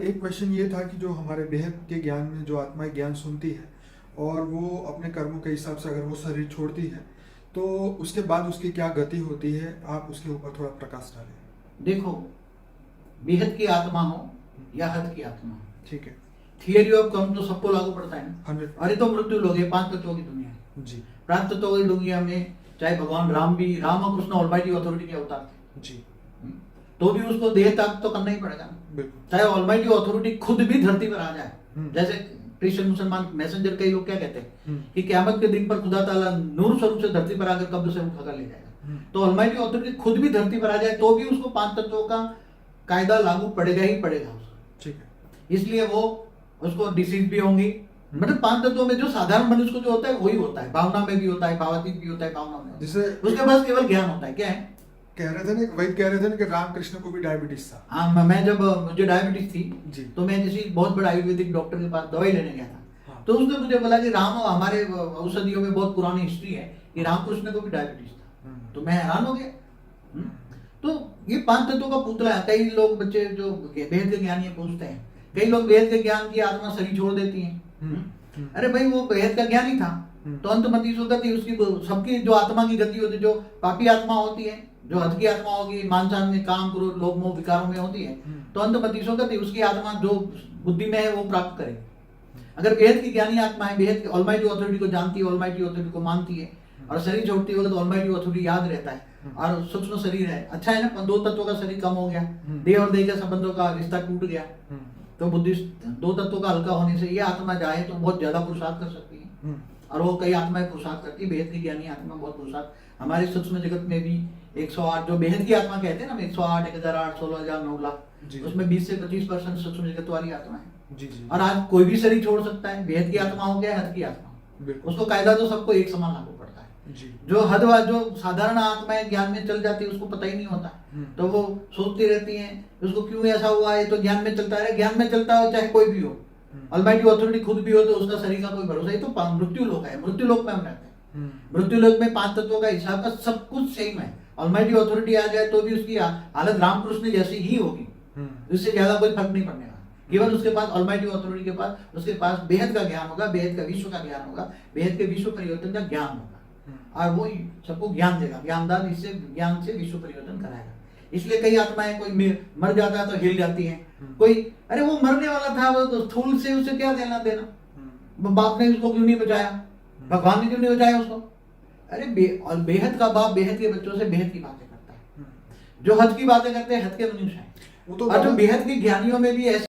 एक क्वेश्चन ये था कि जो हमारे बेहद के ज्ञान में जो आत्माएं ज्ञान सुनती है और वो अपने कर्मों के हिसाब से अगर वो शरीर छोड़ती है तो उसके बाद उसकी क्या गति होती है, आप उसके ऊपर थोड़ा प्रकाश डालें। देखो, बेहद की आत्मा हो या हद की आत्मा हो, ठीक है। थियरी ऑफ कर्म तो सबको लागू पड़ता है ना। 100। अरे तो मृत्यु लोग है, 5 तत्वों की दुनिया है। जी प्राप्त तत्वों की दुनिया में चाहे भगवान राम भी, राम और कृष्ण ऑलमाइटी अथॉरिटी के अवतार थे, जी तो भी उसको देह त्याग तो करना ही पड़ेगा ना। बिल्कुल। चाहे ऑलमाइटी अथॉरिटी खुद भी धरती पर आ जाए, हम्म। जैसे क्रिश्चियन मुसलमान मैसेंजर कई लोग क्या कहते हैं कि हम्म। क़यामत के दिन पर खुदा ताला नूर स्वरूप से धरती पर आकर कब्र से उठाकर ले जाएगा। तो ऑलमाइटी अथॉरिटी खुद भी धरती पर आ जाए तो भी उसको 5 तत्वों का कायदा लागू पड़ेगा ही पड़ेगा उसको। ठीक है। इसलिए वो उसको डिसीज भी होंगी। मतलब 5 तत्वों में जो साधारण मनुष्य को जो होता है वही होता है, भावना में भी होता है, भावातीत भी होता है, भावना में जैसे उसके पास केवल ज्ञान होता है। क्या है, कह रहे थे ना, वही कह रहे थे ना कि रामकृष्ण को भी डायबिटीज था। हाँ, मैं जब मुझे डायबिटीज थी जी। तो मैं किसी बहुत बड़े आयुर्वेदिक डॉक्टर के पास दवाई लेने गया था। हाँ। तो उसने मुझे बोला कि राम हमारे औषधियों में बहुत पुरानी हिस्ट्री है कि रामकृष्ण को भी डायबिटीज था। तो मैं हैरान हो गया। तो ये 5 तत्वों का पुतला है। कई लोग बच्चे जो वेद के ज्ञान ये पूछते हैं, कई लोग वेद के ज्ञान की आत्मा शरीर छोड़ देती है। अरे भाई, वो वेद का ज्ञान ही था तो अंतमति गति उसकी सबकी जो आत्मा की गति होती है, जो पापी आत्मा होती है, जो हद की आत्मा होगी, मानसान में, काम, क्रोध, लोभ, मोह विकारों में होती है, तो अंतमति गति उसकी आत्मा जो बुद्धि में है वो प्राप्त करे। अगर बेहद की ज्ञानी आत्मा है, बेहद की ऑलमाइटी अथॉरिटी को जानती है, ऑलमाइटी अथॉरिटी को मानती है और शरीर छोड़ती है तो ऑलमाइटी अथॉरिटी याद रहता है और सूक्ष्म शरीर है। अच्छा है ना, 2 तत्वों का शरीर कम हो गया, देह और देह के संबंधों का रिश्ता टूट गया, तो बुद्धि 2 तत्वों का हल्का होने से ये आत्मा जाए तो बहुत ज्यादा पुरुषार्थ कर सकती है। और वो कई आत्माएं पुरुषार्थ करती है। बेहद की ज्ञानी आत्मा बहुत पुरुषार्थ। हमारे सूक्ष्म जगत में भी 108 जो बेहद की आत्मा कहते हैं ना, 108, 1008, 16,000, 9 लाख, उसमें 20 से 25% सूक्ष्म जगत वाली आत्मा है। जी जी। और आज कोई भी शरीर छोड़ सकता है, बेहद की आत्मा हो गया, हद की आत्मा, उसको कायदा तो सबको एक समान लागू पड़ता है। जी। जो हद जो साधारण आत्माएं ज्ञान में चल जाती है उसको पता ही नहीं होता, तो वो सोचती रहती हैं उसको क्यों ऐसा हुआ है, तो ज्ञान में चलता है। ज्ञान में चलता हो चाहे कोई भी हो, ऑलमाइटी अथॉरिटी खुद भी हो, तो उसका शरीर का कोई भरोसा ही तो मृत्यु लोक है। मृत्यु लोक में हम रहते हैं। मृत्यु लोक में 5 तत्वों का हिसाब का सब कुछ सेम है। ऑलमाइटी अथॉरिटी आ जाए तो भी उसकी हालत रामकृष्ण जैसी ही होगी, इससे ज्यादा कोई फर्क नहीं पड़ने वाला। केवल उसके पास ऑलमाइटी अथॉरिटी के पास उसके पास बेहद का ज्ञान होगा, बेहद का विश्व का ज्ञान होगा, बेहद के विश्व परिवर्तन का ज्ञान होगा और वो सबको ज्ञान देगा। ज्ञानदान इससे ज्ञान से विश्व परिवर्तन कराएगा। इसलिए कई आत्माएं, कोई मर जाता है तो हिल जाती हैं, कोई अरे वो मरने वाला था, वो तो स्थूल से उसे क्या देना देना, बाप ने उसको क्यों नहीं बचाया, भगवान ने क्यों नहीं बचाया उसको। अरे और बेहद का बाप बेहद के बच्चों से बेहद की बातें करता है। जो हद की बातें करते हैं हद के मनुष्य हैं। और जो बेहद के ज्ञानियों में भी ऐसे